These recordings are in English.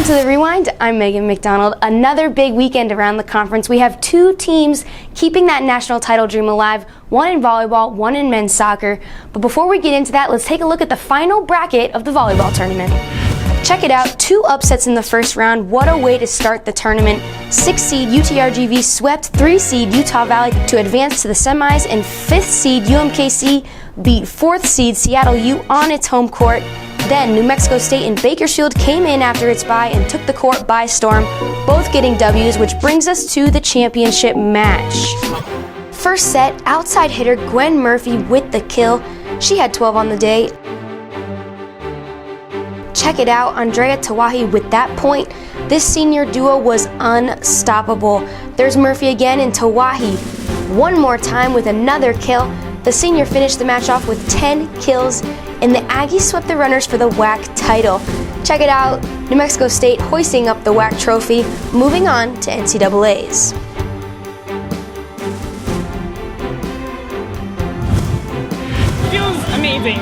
to The Rewind. I'm Megan McDonald. Another big weekend around the conference. We have two teams keeping that national title dream alive, one in volleyball, one in men's soccer. But before we get into that, let's take a look at the final bracket of the volleyball tournament. Check it out, 2 upsets in the first round. What a way to start the tournament. 6th seed UTRGV swept 3 seed Utah Valley to advance to the semis, and 5th seed UMKC beat 4th seed Seattle U on its home court. Then New Mexico State and Bakersfield came in after its bye and took the court by storm, both getting W's, which brings us to the championship match. First set, outside hitter Gwen Murphy with the kill. She had 12 on the day. Check it out, Andrea Tawahi with that point. This senior duo was unstoppable. There's Murphy again and Tawahi one more time with another kill. The senior finished the match off with 10 kills, and the Aggies swept the runners for the WAC title. Check it out, New Mexico State hoisting up the WAC trophy, moving on to NCAAs. Feels amazing.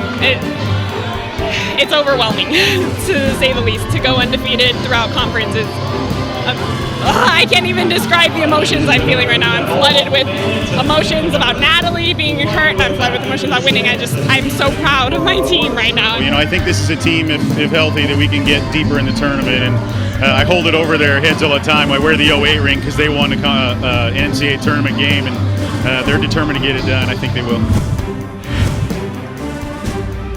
It's overwhelming, to say the least, to go undefeated throughout conferences. I can't even describe the emotions I'm feeling right now. I'm flooded with emotions about Natalie being hurt, and I'm flooded with emotions about winning. I'm so proud of my team right now. You know, I think this is a team, if healthy, that we can get deeper in the tournament. And I hold it over their heads all the time. I wear the 08 ring because they won the NCAA tournament game, and they're determined to get it done. I think they will.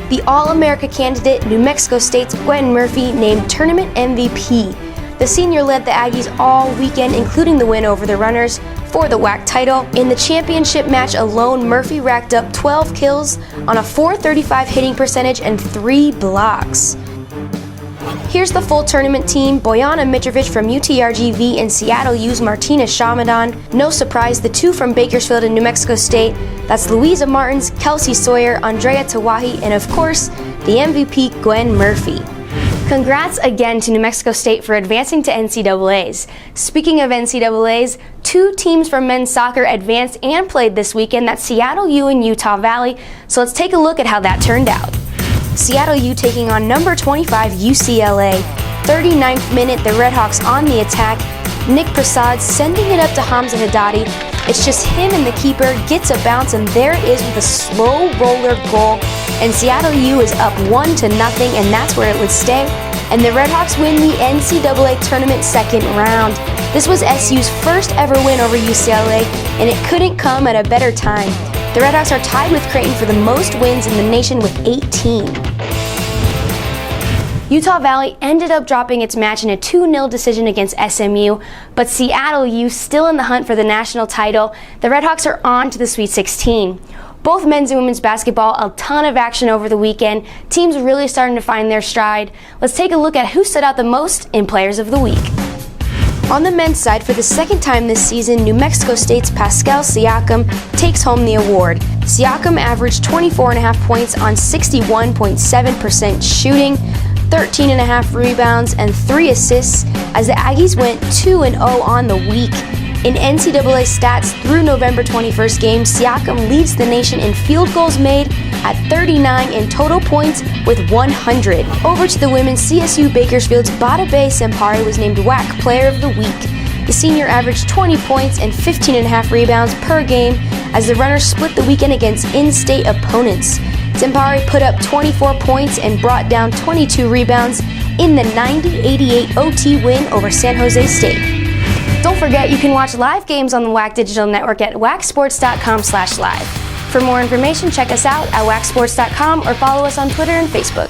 The All-America candidate, New Mexico State's Gwen Murphy, named tournament MVP. The senior led the Aggies all weekend, including the win over the runners for the WAC title. In the championship match alone, Murphy racked up 12 kills on a .435 hitting percentage and 3 blocks. Here's the full tournament team: Bojana Mitrovic from UTRGV and Seattle U's Martina Shamadan. No surprise, the 2 from Bakersfield and New Mexico State. That's Louisa Martins, Kelsey Sawyer, Andrea Tawahi, and of course, the MVP, Gwen Murphy. Congrats again to New Mexico State for advancing to NCAAs. Speaking of NCAAs, 2 teams from men's soccer advanced and played this weekend. That's Seattle U and Utah Valley. So let's take a look at how that turned out. Seattle U taking on number 25 UCLA. 39th minute, the Redhawks on the attack. Nick Prasad sending it up to Hamza Haddadi. It's just him and the keeper, gets a bounce, and there it is with a slow roller goal. And Seattle U is up 1-0, and that's where it would stay. And the Redhawks win the NCAA tournament second round. This was SU's first ever win over UCLA, and it couldn't come at a better time. The Redhawks are tied with Creighton for the most wins in the nation with 18. Utah Valley ended up dropping its match in a 2-0 decision against SMU, but Seattle U still in the hunt for the national title. The Redhawks are on to the Sweet 16. Both men's and women's basketball, a ton of action over the weekend. Teams really starting to find their stride. Let's take a look at who stood out the most in Players of the Week. On the men's side, for the second time this season, New Mexico State's Pascal Siakam takes home the award. Siakam averaged 24.5 points on 61.7% shooting, 13.5 rebounds, and 3 assists as the Aggies went 2-0 on the week. In NCAA stats through November 21st game, Siakam leads the nation in field goals made at 39 and total points with 100. Over to the women, CSU Bakersfield's Bada Bay Sempari was named WAC Player of the Week. The senior averaged 20 points and 15.5 rebounds per game as the runners split the weekend against in-state opponents. Sempari put up 24 points and brought down 22 rebounds in the 90-88 OT win over San Jose State. Don't forget, you can watch live games on the WAC Digital Network at wacsports.com/live. For more information, check us out at wacsports.com or follow us on Twitter and Facebook.